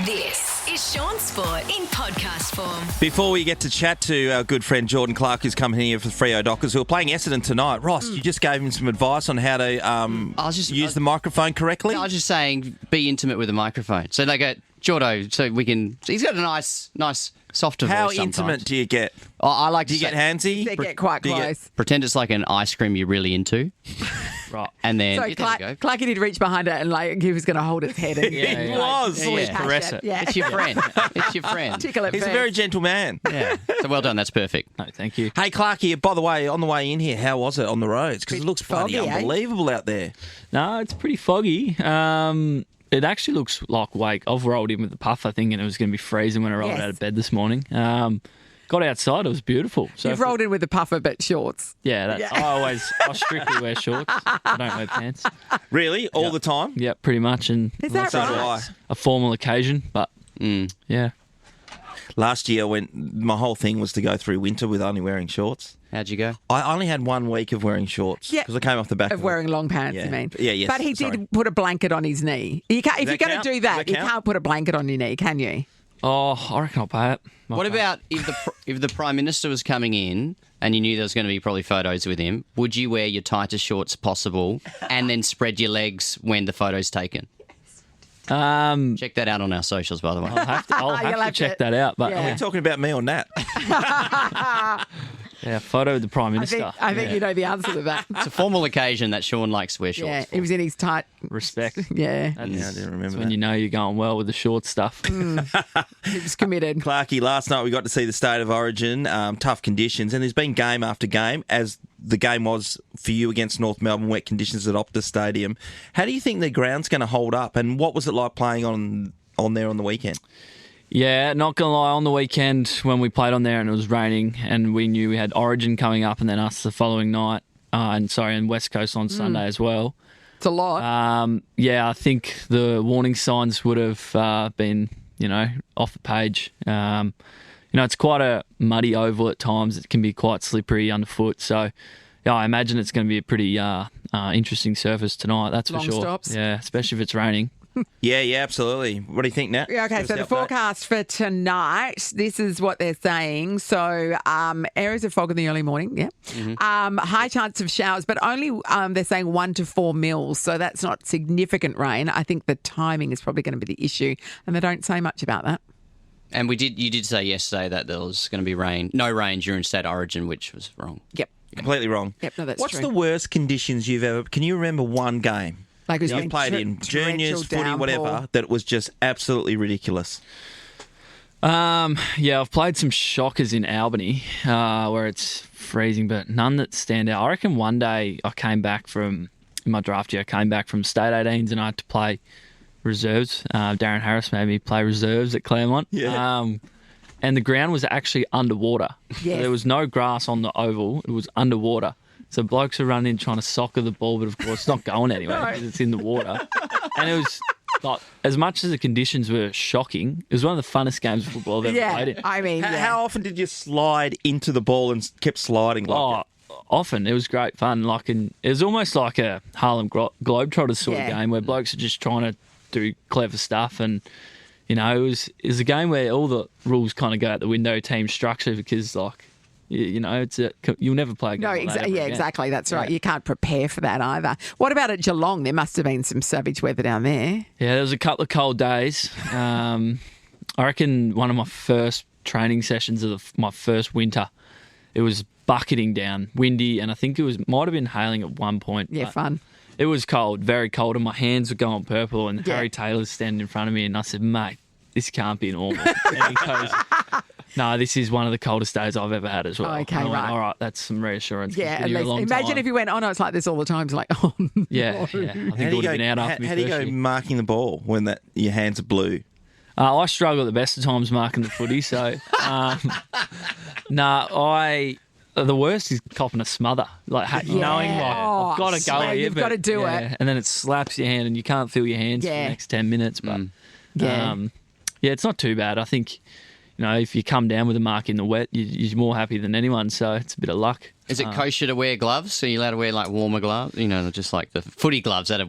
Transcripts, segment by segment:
This is Shaun Sport in podcast form. Before we get to chat to our good friend Jordan Clark, who's coming here for the Freo Dockers, who are playing Essendon tonight. Ross, you just gave him some advice on how to use the microphone correctly? No, I was just saying, be intimate with the microphone. So they go, Jordo, so we can... He's got a nice, softer voice sometimes. How intimate do you get? I like Do you get handsy? They get quite close. Pretend it's like an ice cream you're really into. Right. And then... So there you go. Clarky did reach behind it and like he was going to hold its head. And, He was. fully Yeah. catch Caress it. Yeah. It's your friend. It's your friend. Tickle it He's a first. very gentle man. Yeah. So well done. That's perfect. No, thank you. Hey, Clarky, by the way, on the way in here, how was it on the roads? Because it looks bloody foggy, eh? unbelievable out there. No, it's pretty foggy. It actually looks like wake. I've rolled in with the puff, I think, and it was going to be freezing when I rolled Yes. out of bed this morning. Got outside, it was beautiful. So You've rolled in with the puffer but shorts. Yeah, I strictly wear shorts. I don't wear pants. Really? All the time? Yeah, pretty much. And Is that So do right? I. a formal occasion, but yeah. Last year, my whole thing was to go through winter with only wearing shorts. How'd you go? I only had 1 week of wearing shorts Yeah. because I came off the back Of wearing long pants, Yeah. you mean? Yeah, yes, But he sorry. did put a blanket on his knee. You can't, if Does you're that going count? to do Does that, that you count? can't put a blanket on your knee, can you? Oh, I reckon I'll pay it. What about if the Prime Minister was coming in and you knew there was going to be probably photos with him, would you wear your tightest shorts possible and then spread your legs when the photo's taken? Check that out on our socials, by the way. I'll have You'll to have check to- that out. But Yeah. Are you talking about me or Nat? yeah, photo of the Prime Minister. I think you know the answer to that. It's a formal occasion that Sean likes to wear shorts. Yeah, for. he was in his tight. Respect. Yeah, That's, Yeah, I didn't remember that's when that. you know you're going well with the short stuff. he was committed. Clarky, last night we got to see the State of Origin, tough conditions, and there's been game after game, as the game was for you against North Melbourne, wet conditions at Optus Stadium. How do you think the ground's going to hold up, and what was it like playing on there on the weekend? Yeah, not going to lie, on the weekend when we played on there and it was raining and we knew we had Origin coming up and then us the following night, and West Coast on Sunday as well. It's a lot. Yeah, I think the warning signs would have been, off the page. It's quite a muddy oval at times. It can be quite slippery underfoot. So, yeah, I imagine it's going to be a pretty interesting surface tonight, that's for Long sure. stops. Yeah, especially if it's raining. Yeah, absolutely. What do you think, Nat? Yeah, okay, Give so us the update. forecast for tonight, this is what they're saying. So areas of fog in the early morning, yeah. High chance of showers, but only they're saying 1 to 4 mils. So that's not significant rain. I think the timing is probably going to be the issue, and they don't say much about that. And you did say yesterday that there was going to be no rain during State Origin, which was wrong. Yep. Completely wrong. Yep, no, that's What's true. the worst conditions you've ever... Can you remember one game Like it's you've been played in, juniors, torrential footy, whatever, downpour. that was just absolutely ridiculous? Yeah, I've played some shockers in Albany where it's freezing, but none that stand out. I reckon one day in my draft year, I came back from State 18s and I had to play reserves. Darren Harris made me play reserves at Claremont. Yeah. And the ground was actually underwater. Yes. There was no grass on the oval. It was underwater. So blokes are running in trying to soccer the ball, but of course it's not going anywhere because it's in the water. And it was like, as much as the conditions were shocking, it was one of the funnest games of football I've ever played in. I mean, How often did you slide into the ball and kept sliding like that? Often. It was great fun. It was almost like a Harlem Globetrotters sort of Yeah. game where blokes are just trying to do clever stuff. And, it was a game where all the rules kind of go out the window, team structure, because, you'll never play a game No, like that ever again. exactly. That's right. You can't prepare for that either. What about at Geelong? There must have been some savage weather down there. Yeah, there was a couple of cold days. I reckon one of my first training sessions of my first winter, it was bucketing down, windy, and I think might have been hailing at one point. Yeah, but fun. It was cold, very cold, and my hands were going purple, and Yeah. Harry Taylor's standing in front of me, and I said, mate, this can't be normal. And he goes, no, this is one of the coldest days I've ever had as well. Okay, And I went, right. all right, that's some reassurance. 'cause Yeah, it's at been here a least. long Imagine time. if you went, oh no, it's like this all the time. It's like, oh no. Yeah, I think How it do would you have been out after me how do you first go year. marking the ball when your hands are blue? I struggle at the best of times marking the footy, so the worst is copping a smother, knowing Oh, I've got to go sweet, here. you've gotta do it. and then it slaps your hand and you can't feel your hands for Yeah. the next 10 minutes. But Yeah. it's not too bad. I think if you come down with a mark in the wet, you're more happy than anyone. So it's a bit of luck. Is it kosher to wear gloves? Are you allowed to wear like warmer gloves? Just like the footy gloves that are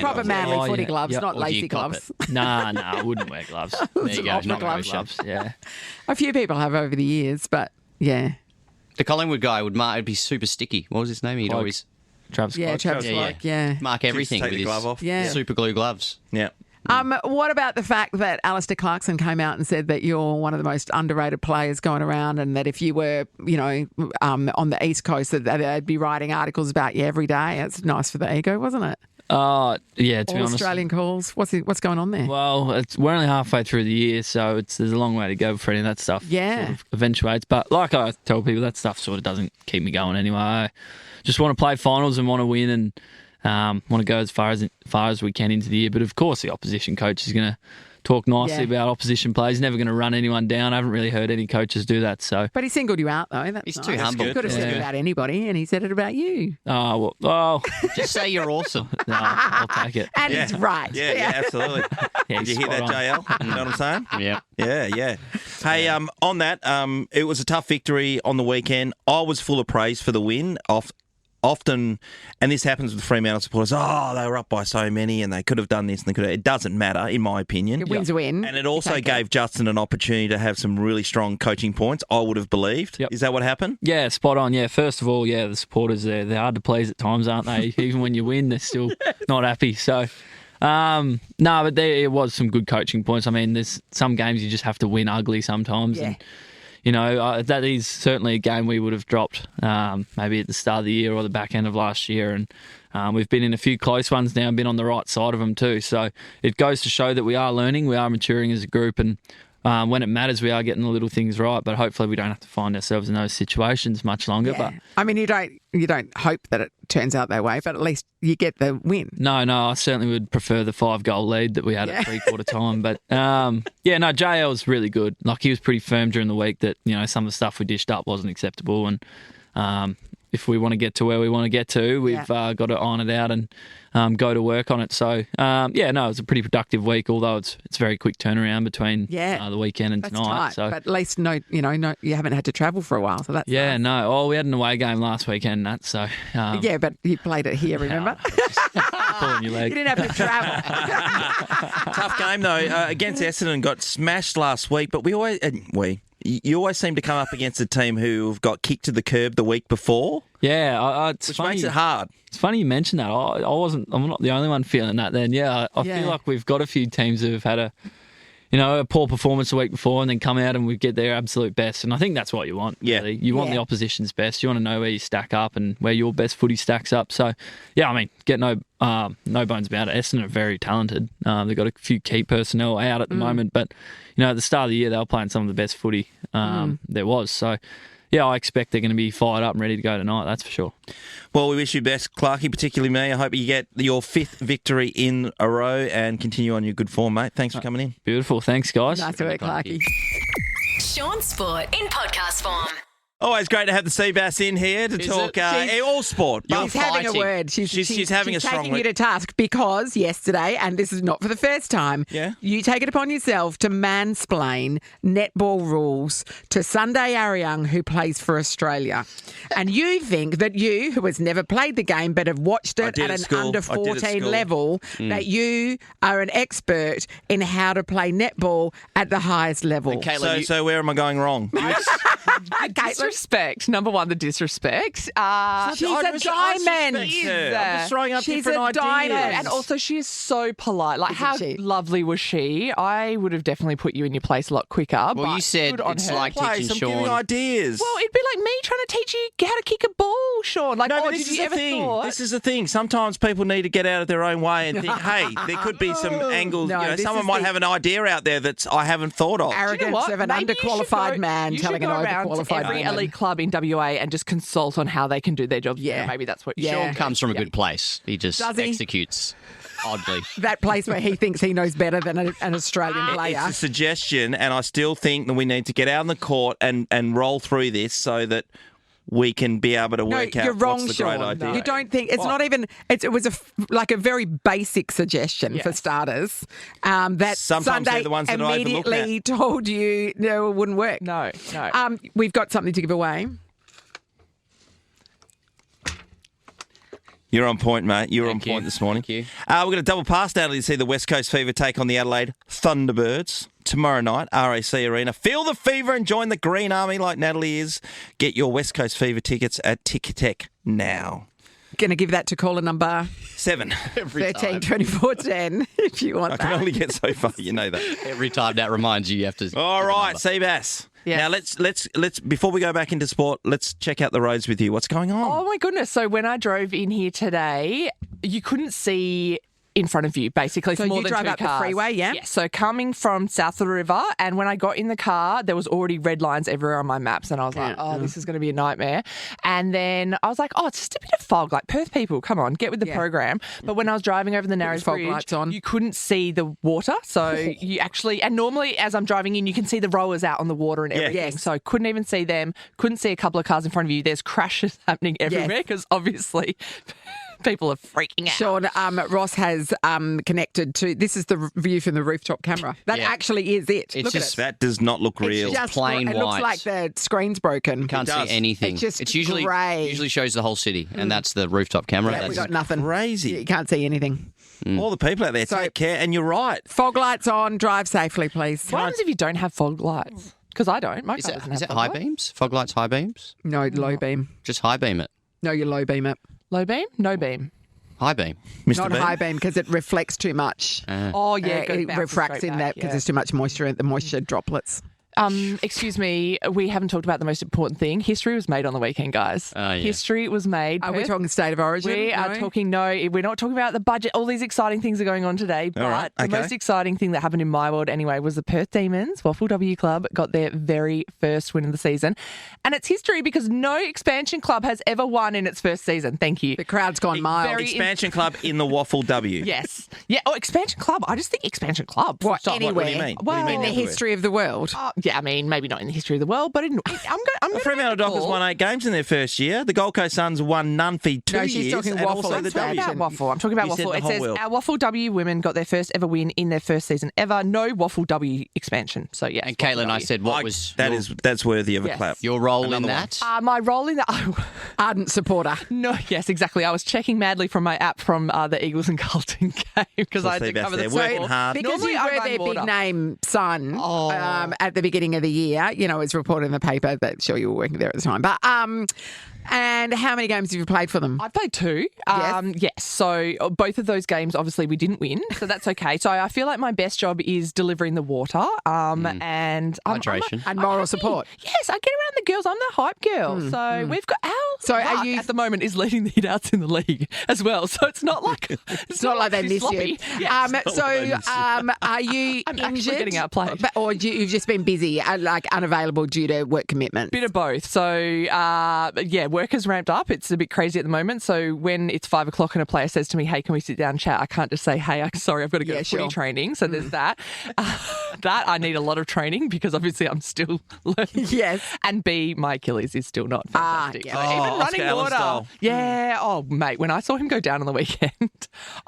Proper manly footy yeah. gloves, Yep. not Or do you lacy cop gloves. Nah, I wouldn't wear gloves. There you go. Opera Not gloves. kosher. Yeah. A few people have over the years, but yeah. The Collingwood guy would be super sticky. What was his name? He'd Cloak. always Travis Yeah, Cloak. Travis Yeah, Cloak, yeah. mark everything take with the his glove off. Yeah. super glue gloves. Yeah. What about the fact that Alistair Clarkson came out and said that you're one of the most underrated players going around, and that if you were, on the East Coast, that they'd be writing articles about you every day? It's nice for the ego, wasn't it? Yeah, to be All honest. Australian calls. What's going on there? Well, we're only halfway through the year, so there's a long way to go before any of that stuff Yeah. sort of eventuates. But like I tell people, that stuff sort of doesn't keep me going anyway. I just want to play finals and want to win, and want to go as far as we can into the year. But of course, the opposition coach is going to talk nicely about opposition players. He's never going to run anyone down. I haven't really heard any coaches do that. So, But he singled you out, though. That's He's nice. too humble. He could have said it about anybody, and he said it about you. Just say you're awesome. No, I'll take it. And he's right. Yeah, absolutely. Yeah, Did he's you hear that, spot on. JL? You know what I'm saying? Yeah. Yeah. Hey, on that, it was a tough victory on the weekend. I was full of praise for the win. Often, and this happens with Fremantle supporters, they were up by so many and they could have done this and they could have. It doesn't matter, in my opinion. It wins a win. And it also gave Justin an opportunity to have some really strong coaching points, I would have believed. Yep. Is that what happened? Yeah, spot on. Yeah, first of all, the supporters, they're hard to please at times, aren't they? Even when you win, they're still not happy. So, but there was some good coaching points. I mean, there's some games you just have to win ugly sometimes. Yeah. And, that is certainly a game we would have dropped maybe at the start of the year or the back end of last year. And we've been in a few close ones now and been on the right side of them too. So it goes to show that we are learning, we are maturing as a group, and when it matters, we are getting the little things right. But hopefully we don't have to find ourselves in those situations much longer. Yeah. But I mean, you don't hope that it turns out that way, but at least you get the win. No, I certainly would prefer the 5-goal lead that we had at three-quarter time. But, JL was really good. Like, he was pretty firm during the week that, some of the stuff we dished up wasn't acceptable. And if we want to get to where we want to get to, we've got to iron it out and go to work on it. So, it was a pretty productive week, although it's very quick turnaround between the weekend and That's tonight. tight, So, but at least you haven't had to travel for a while, so that's nice. no. Oh, we had an away game last weekend, Nat, so... Yeah, but you played it here, remember? pulling your leg. You didn't have to travel. Tough game, though, against Essendon. Got smashed last week, but you always seem to come up against a team who've got kicked to the curb the week before. Yeah, it's which funny. makes it hard. It's funny you mention that. I'm not the only one feeling that. Then, I feel like we've got a few teams who've had a poor performance the week before and then come out and we get their absolute best. And I think that's what you want. Yeah. Really. You want the opposition's best. You want to know where you stack up and where your best footy stacks up. So, get no bones about it. Essendon are very talented. They've got a few key personnel out at the moment, but at the start of the year they were playing some of the best footy there was. So. Yeah, I expect they're going to be fired up and ready to go tonight, that's for sure. Well, we wish you best, Clarky, particularly me. I hope you get your 5th victory in a row and continue on your good form, mate. Thanks for coming in. Beautiful. Thanks, guys. Nice work, Clarky. Shaun Sport in podcast form. Always great to have the Cbass in here to talk all sport. You're She's having a fighting. word. She's having a strong taking week. you to task because yesterday, and this is not for the first time, you take it upon yourself to mansplain netball rules to Sunday Ariang, who plays for Australia. And you think that you, who has never played the game but have watched it at an under 14 level, that you are an expert in how to play netball at the highest level. Caitlin, So where am I going wrong? Disrespect. Number one, the disrespect. She's a diamond. I'm just throwing up She's different a ideas. diamond. And also, she is so polite. Like, Isn't how she? lovely was she? I would have definitely put you in your place a lot quicker. well, but you said good on it's her. like Place, teaching I'm giving Shaun. ideas. Well, it'd be like me trying to teach you how to kick a ball, Shaun. Like, No, oh, but did this is you the ever thing. thought? This is the thing. Sometimes people need to get out of their own way and think, hey, there could be some angles. No, this someone is might the- have an idea out there that I haven't thought of. Arrogance what? of an Maybe you should underqualified go- man you telling should an go around to overqualified every woman. elite club in WA and just consult on how they can do their jobs. Yeah. better. Maybe that's what Yeah. Shaun Shaun comes from a good place. He just Does he? executes oddly. That place where he thinks he knows better than an Australian player. It's a suggestion, and I still think that we need to get out on the court and roll through this so that we can be able to work out you're wrong, what's the great Shaun. idea. You don't think it's not even. It was like a very basic suggestion for starters. That Sometimes Sunday they're the ones that I overlook immediately told you no, it wouldn't work. No. We've got something to give away. You're on point, mate. You're on Thank you. point this morning. Thank you. We've got a double pass down to see the West Coast Fever take on the Adelaide Thunderbirds tomorrow night, RAC Arena. Feel the fever and join the Green Army like Natalie is. Get your West Coast Fever tickets at Ticketek now. Going to give that to caller number 7. 13 24 10 if you want I can that. only get so far, you know that. Every time that reminds you, you have to. All right, Cbass. Yes. Now let's before we go back into sport, let's check out the roads with you. What's going on? Oh my goodness. So when I drove in here today, you couldn't see in front of you, basically, So for more you than drive two up the cars. freeway, yeah? Yeah. So coming from south of the river, and when I got in the car, there was already red lines everywhere on my maps, and I was like, oh, this is going to be a nightmare. And then I was like, oh, it's just a bit of fog. Like, Perth people, come on, get with the program. But when I was driving over the Narrows fog Bridge, lights on. you couldn't see the water. So you actually, and normally as I'm driving in, you can see the rowers out on the water and everything. Yes. So I couldn't even see them, couldn't see a couple of cars in front of you. There's crashes happening everywhere because obviously people are freaking out. Shaun, Ross has connected to. This is the view from the rooftop camera. That Yeah. actually is it. It's Look just at it. That does not look real. It's just plain It looks white. like the screen's broken. Can't does. see anything. It's just usually grey. usually shows the whole city, and that's the rooftop camera. Yeah, we That's got nothing. crazy. You can't see anything. All the people out there, So- take care. And you're right. Fog lights on. Drive safely, please. What happens if you don't have fog lights? Because I don't. My is car it, doesn't is have it fog high lights. beams? Fog lights, high beams? No, low beam. Just high beam it. No, you low beam it. Low beam? No beam. High beam. Mr. Not Bean? high beam because it reflects too much. Oh, yeah. It refracts in that because there's too much moisture in the moisture droplets. Excuse me, we haven't talked about the most important thing. History was made on the weekend, guys. Oh, yeah. History was made. Are we Perth- talking state of origin? We are talking, we're not talking about the budget. All these exciting things are going on today. But right, the okay. most exciting thing that happened in my world anyway was the Perth Demons, Waffle W Club, got their very first win of the season. And it's history because no expansion club has ever won in its first season. Thank you. The crowd's gone mild. very- Expansion Club in the Waffle W. Yes. Yeah. Oh, expansion club. I just think expansion club. What, Stop. anywhere? What do you mean? What do you Well, mean in the everywhere? history of the world. Yeah, I mean, maybe not in the history of the world, but I'm going Fremantle Dockers won 8 games in their first year. The Gold Coast Suns won none for 2 No, she's years. talking and Waffle also the I'm talking W. about Waffle. I'm talking about You said Waffle. the It whole says world. our Waffle W women got their first ever win in their first season ever. No Waffle W expansion. So yeah. And Caitlin, I said, what was That's worthy of a Yes. clap. your role in Another one. that? My role in that. Ardent supporter. No, yes, exactly. I was checking madly from my app from the Eagles and Carlton game because I had to Seabass cover there, the working score. hard. Because Normally you I were run their water. big name son Oh. at the beginning of the year. You know, it was reported in the paper that sure you were working there at the time. But and how many games have you played for them? I played 2. Yes. Yes. So both of those games, obviously, we didn't win. So that's okay. So I feel like my best job is delivering the water and Hydration. And moral support. Yes, I get around the girls. I'm the hype girl. So we've got So are Ruck you- at the moment is leading the hit outs in the league as well. So it's not like It's not like they she's miss you. sloppy. Yes. Are you I'm injured? actually getting outplayed. Or you've just been busy, like unavailable due to work commitments? Bit of both. So, yeah, work has ramped up. It's a bit crazy at the moment. So when it's 5 o'clock and a player says to me, hey, can we sit down and chat? I can't just say, hey, I'm sorry, I've got to go Yeah, to footy sure. training. So there's that. That I need a lot of training because obviously I'm still learning. Yes. And B, my Achilles is still not fantastic. yeah. So Oh, even Oscar running Allen water. style. Yeah. Oh, mate, when I saw him go down on the weekend,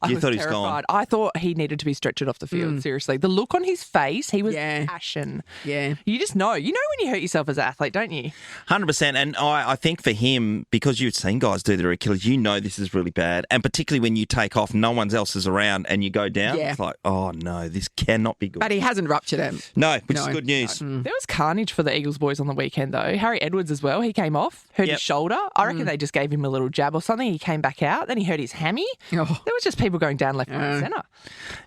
I You was thought he's gone. terrified. I thought he needed to be stretchered off the field, seriously. The look on his face, he was Yeah. passion. Yeah. You just know. You know when you hurt yourself as an athlete, don't you? 100%. And I think for him, because you've seen guys do their Achilles, you know this is really bad. And particularly when you take off, no one else is around and you go down, Yeah. it's like, oh no, this cannot be good. But he hasn't ruptured it. No, which is No. good news. There was carnage for the Eagles boys on the weekend, though. Harry Edwards as well. He came off, hurt Yep. his shoulder. I reckon they just gave him a little jab or something. He came back out. Then he hurt his hammy. Oh. There was just people going down left, right, and centre.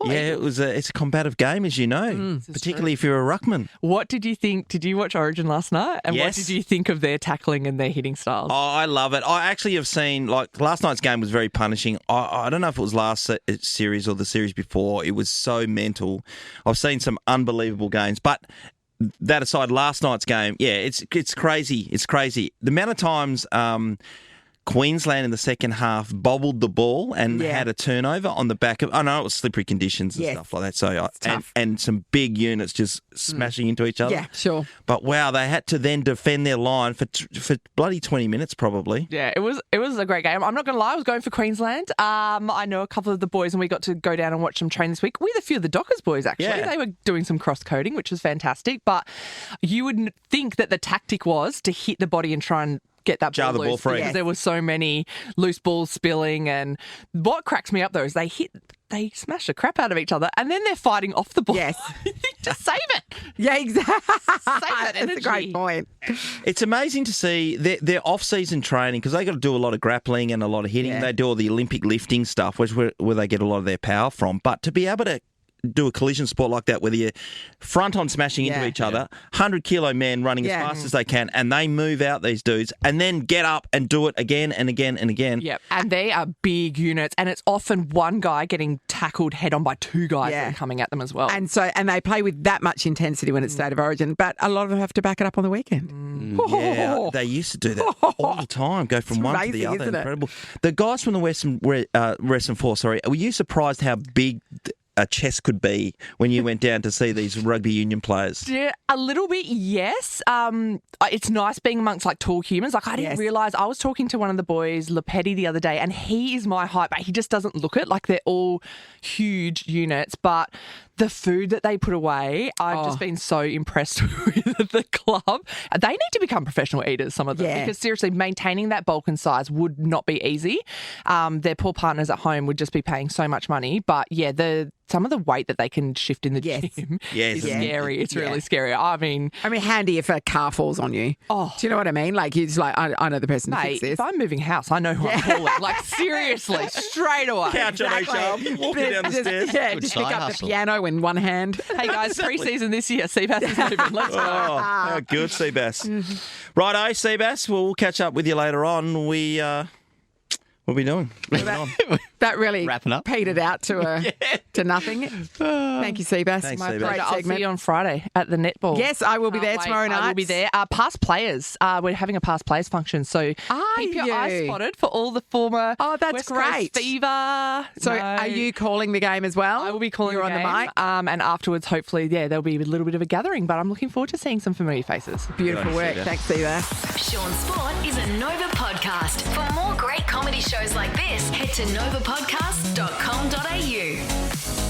Yeah, it's a combative game, as you know, particularly if you're a ruckman. What did you think? Did you watch Origin last night? And what Yes. did you think of their tackling and their hitting styles? Oh, I love it. I actually have seen, like, last night's game was very punishing. I don't know if it was last series or the series before. It was so mental. I've seen some unbelievable games. But that aside, last night's game, yeah, it's crazy. It's crazy. The amount of times Queensland in the second half bobbled the ball and had a turnover on the back of. I know it was slippery conditions and stuff like that. So and some big units just smashing into each other. Yeah, sure. But wow, they had to then defend their line for bloody 20 minutes probably. Yeah, it was a great game. I'm not going to lie, I was going for Queensland. I know a couple of the boys, and we got to go down and watch them train this week with a few of the Dockers boys. Actually, they were doing some cross coding, which was fantastic. But you would think that the tactic was to hit the body and try and get that Jar ball the ball loose free. because there were so many loose balls spilling. And what cracks me up though is they smash the crap out of each other, and then they're fighting off the ball. Yes. Just save it. Yeah, exactly. Save that That's a energy. great point. It's amazing to see their off-season training because they got to do a lot of grappling and a lot of hitting. Yeah. They do all the Olympic lifting stuff, which where they get a lot of their power from. But to be able to do a collision sport like that, where you're front-on smashing into each other, 100-kilo men running as fast as they can, and they move out these dudes, and then get up and do it again and again and again. Yep, and they are big units, and it's often one guy getting tackled head-on by two guys that are coming at them as well. And they play with that much intensity when it's State of Origin, but a lot of them have to back it up on the weekend. Yeah, they used to do that all the time, go from one to the amazing, other. isn't it? Incredible. The guys from the Western Force, were you surprised how big a chest could be when you went down to see these rugby union players? Yeah, a little bit, yes. It's nice being amongst like tall humans. Like I didn't realise. I was talking to one of the boys, Lepetti, the other day, and he is my height, but he just doesn't look it. Like they're all huge units, but the food that they put away, I've just been so impressed with the club. They need to become professional eaters, some of them, because seriously, maintaining that bulk and size would not be easy. Their poor partners at home would just be paying so much money. But yeah, some of the weight that they can shift in the gym is scary. It's really scary. I mean, handy if a car falls on you. Oh, do you know what I mean? Like you're just like, I know the person to fix mate, this. if I'm moving house, I know who I'm calling. Like seriously, straight away. Couch on each arm, walking down the stairs. Yeah, Good just pick side up hustle. the piano in one hand. Hey guys, pre-season this year, Cbass is moving. Let's go. Oh, how good, Cbass. Righto, Cbass. Well, we'll catch up with you later on. What are we doing? Moving on. That really Wrapping up. petered out to nothing. Thank you, Seabass. Thanks, My Seabass. great I'll see segment. you on Friday at the netball. Yes, I will be there tomorrow night. I will be there. Past players. We're having a past players function, so keep your eyes you? spotted for all the former Oh, that's West great. Coast Fever. So No. are you calling the game as well? I will be calling You're the on game, the mic. and afterwards, hopefully, there'll be a little bit of a gathering. But I'm looking forward to seeing some familiar faces. Beautiful Good on you, work. Seabass. Thanks, Seabass. Shaun Sport is a Nova podcast. For more great comedy shows like this, head to novapodcast.com.au.